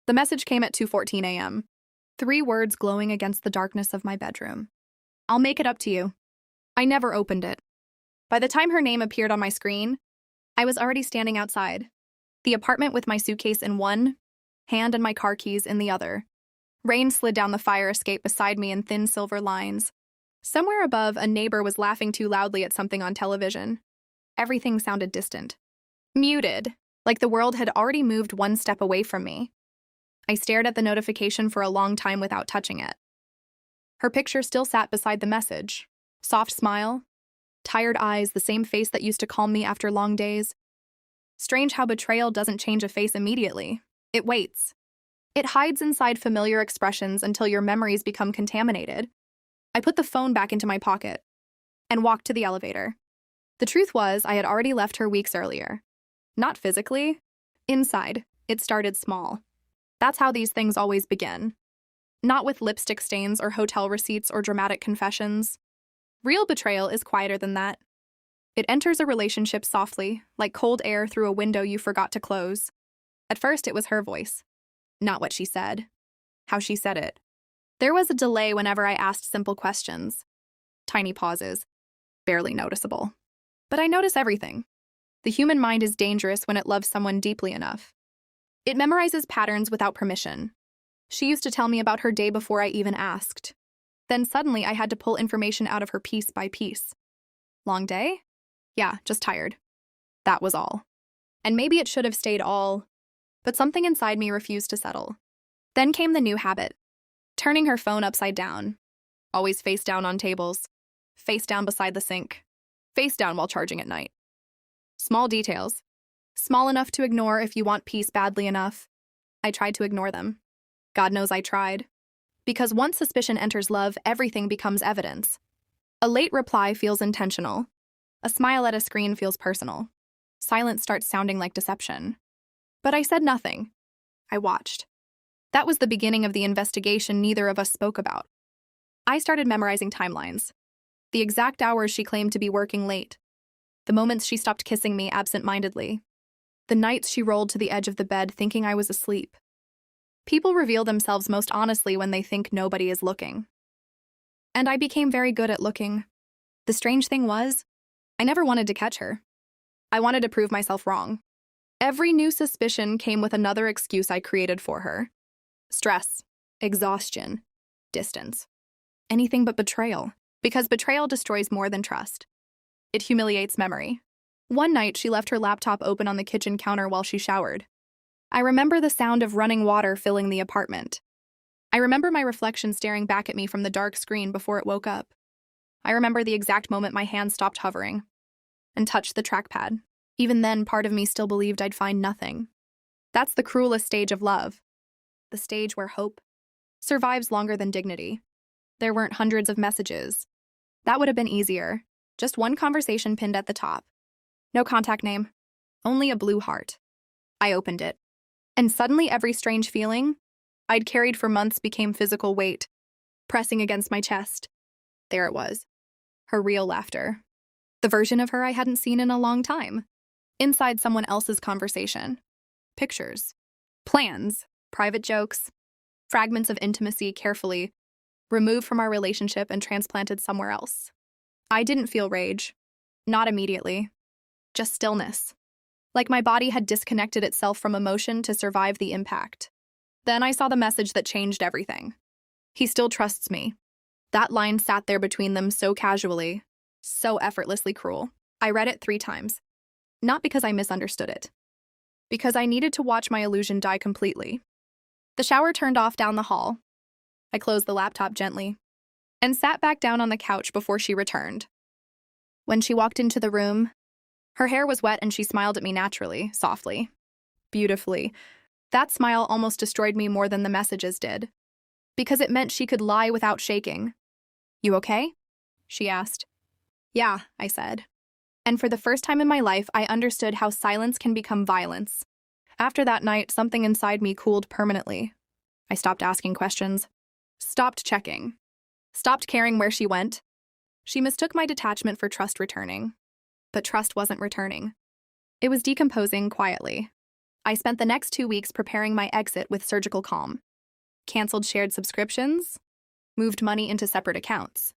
The message came at 2:14 a.m. 3 words glowing against the darkness of my bedroom. I'll make it up to you. I never opened it. By the time her name appeared on my screen, I was already standing outside, the apartment with my suitcase in one hand and my car keys in the other. Rain slid down the fire escape beside me in thin silver lines. Somewhere above, a neighbor was laughing too loudly at something on television. Everything sounded distant. Muted, like the world had already moved one step away from me. I stared at the notification for a long time without touching it. Her picture still sat beside the message. Soft smile, tired eyes, the same face that used to calm me after long days. Strange how betrayal doesn't change a face immediately. It waits. It hides inside familiar expressions until your memories become contaminated. I put the phone back into my pocket and walked to the elevator. The truth was, I had already left her weeks earlier. Not physically. Inside, it started small. That's how these things always begin. Not with lipstick stains or hotel receipts or dramatic confessions. Real betrayal is quieter than that. It enters a relationship softly, like cold air through a window you forgot to close. At first, it was her voice. Not what she said. How she said it. There was a delay whenever I asked simple questions. Tiny pauses. Barely noticeable. But I notice everything. The human mind is dangerous when it loves someone deeply enough. It memorizes patterns without permission. She used to tell me about her day before I even asked. Then suddenly I had to pull information out of her piece by piece. Long day? Yeah, just tired. That was all. And maybe it should have stayed all, but something inside me refused to settle. Then came the new habit. Turning her phone upside down. Always face down on tables. Face down beside the sink. Face down while charging at night. Small details. Small enough to ignore if you want peace badly enough. I tried to ignore them. God knows I tried. Because once suspicion enters love, everything becomes evidence. A late reply feels intentional. A smile at a screen feels personal. Silence starts sounding like deception. But I said nothing. I watched. That was the beginning of the investigation neither of us spoke about. I started memorizing timelines. The exact hours she claimed to be working late. The moments she stopped kissing me absent-mindedly. The nights she rolled to the edge of the bed thinking I was asleep. People reveal themselves most honestly when they think nobody is looking. And I became very good at looking. The strange thing was, I never wanted to catch her. I wanted to prove myself wrong. Every new suspicion came with another excuse I created for her. Stress, exhaustion, distance. Anything but betrayal, because betrayal destroys more than trust. It humiliates memory. One night, she left her laptop open on the kitchen counter while she showered. I remember the sound of running water filling the apartment. I remember my reflection staring back at me from the dark screen before it woke up. I remember the exact moment my hand stopped hovering and touched the trackpad. Even then, part of me still believed I'd find nothing. That's the cruelest stage of love. The stage where hope survives longer than dignity. There weren't hundreds of messages. That would have been easier. Just one conversation pinned at the top. No contact name. Only a blue heart. I opened it. And suddenly every strange feeling I'd carried for months became physical weight, pressing against my chest. There it was. Her real laughter. The version of her I hadn't seen in a long time. Inside someone else's conversation. Pictures. Plans. Private jokes. Fragments of intimacy carefully removed from our relationship and transplanted somewhere else. I didn't feel rage. Not immediately. Just stillness. Like my body had disconnected itself from emotion to survive the impact. Then I saw the message that changed everything. He still trusts me. That line sat there between them so casually, so effortlessly cruel. I read it 3 times. Not because I misunderstood it. Because I needed to watch my illusion die completely. The shower turned off down the hall. I closed the laptop gently and sat back down on the couch before she returned. When she walked into the room, her hair was wet and she smiled at me naturally, softly, beautifully. That smile almost destroyed me more than the messages did, because it meant she could lie without shaking. "You okay?" she asked. "Yeah," I said. And for the first time in my life, I understood how silence can become violence. After that night, something inside me cooled permanently. I stopped asking questions, stopped checking, stopped caring where she went. She mistook my detachment for trust returning. But trust wasn't returning. It was decomposing quietly. I spent the next 2 weeks preparing my exit with surgical calm. Canceled shared subscriptions, moved money into separate accounts,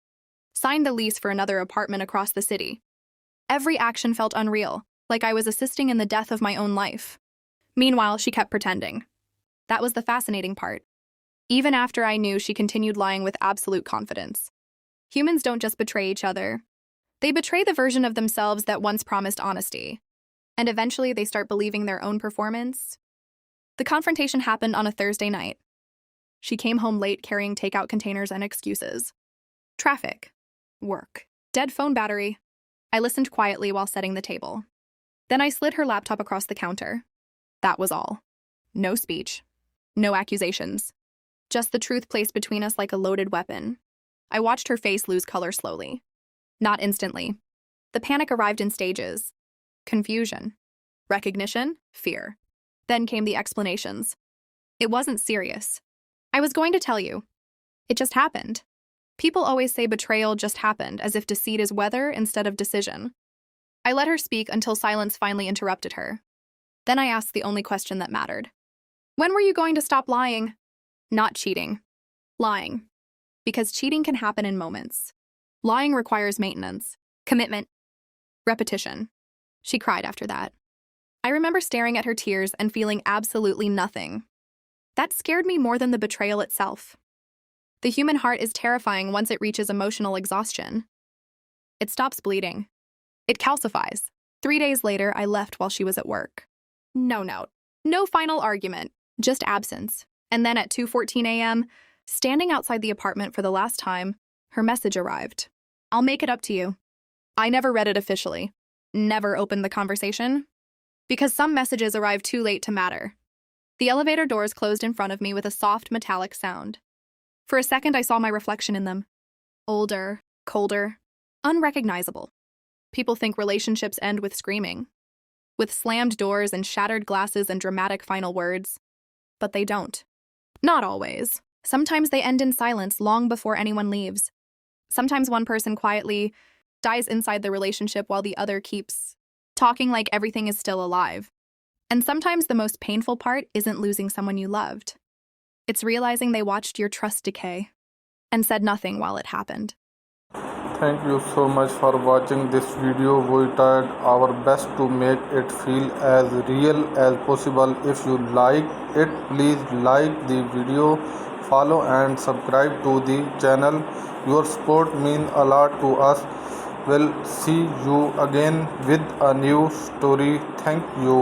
signed the lease for another apartment across the city. Every action felt unreal, like I was assisting in the death of my own life. Meanwhile, she kept pretending. That was the fascinating part. Even after I knew, she continued lying with absolute confidence. Humans don't just betray each other. They betray the version of themselves that once promised honesty. And eventually they start believing their own performance. The confrontation happened on a Thursday night. She came home late carrying takeout containers and excuses. Traffic. Work. Dead phone battery. I listened quietly while setting the table. Then I slid her laptop across the counter. That was all. No speech. No accusations. Just the truth placed between us like a loaded weapon. I watched her face lose color slowly. Not instantly. The panic arrived in stages. Confusion. Recognition. Fear. Then came the explanations. It wasn't serious. I was going to tell you. It just happened. People always say betrayal just happened, as if deceit is weather instead of decision. I let her speak until silence finally interrupted her. Then I asked the only question that mattered. When were you going to stop lying? Not cheating. Lying. Because cheating can happen in moments. Lying requires maintenance, commitment, repetition. She cried after that. I remember staring at her tears and feeling absolutely nothing. That scared me more than the betrayal itself. The human heart is terrifying once it reaches emotional exhaustion. It stops bleeding. It calcifies. 3 days later, I left while she was at work. No note. No final argument. Just absence. And then at 2:14 a.m., standing outside the apartment for the last time, her message arrived. I'll make it up to you. I never read it officially. Never opened the conversation. Because some messages arrive too late to matter. The elevator doors closed in front of me with a soft metallic sound. For a second, I saw my reflection in them. Older, colder, unrecognizable. People think relationships end with screaming, with slammed doors and shattered glasses and dramatic final words. But they don't. Not always. Sometimes they end in silence long before anyone leaves. Sometimes one person quietly dies inside the relationship while the other keeps talking like everything is still alive. And sometimes the most painful part isn't losing someone you loved. It's realizing they watched your trust decay and said nothing while it happened. Thank you so much for watching this video. We tried our best to make it feel as real as possible. If you like it, please like the video, follow and subscribe to the channel. Your support means a lot to us. We'll see you again with a new story. Thank you.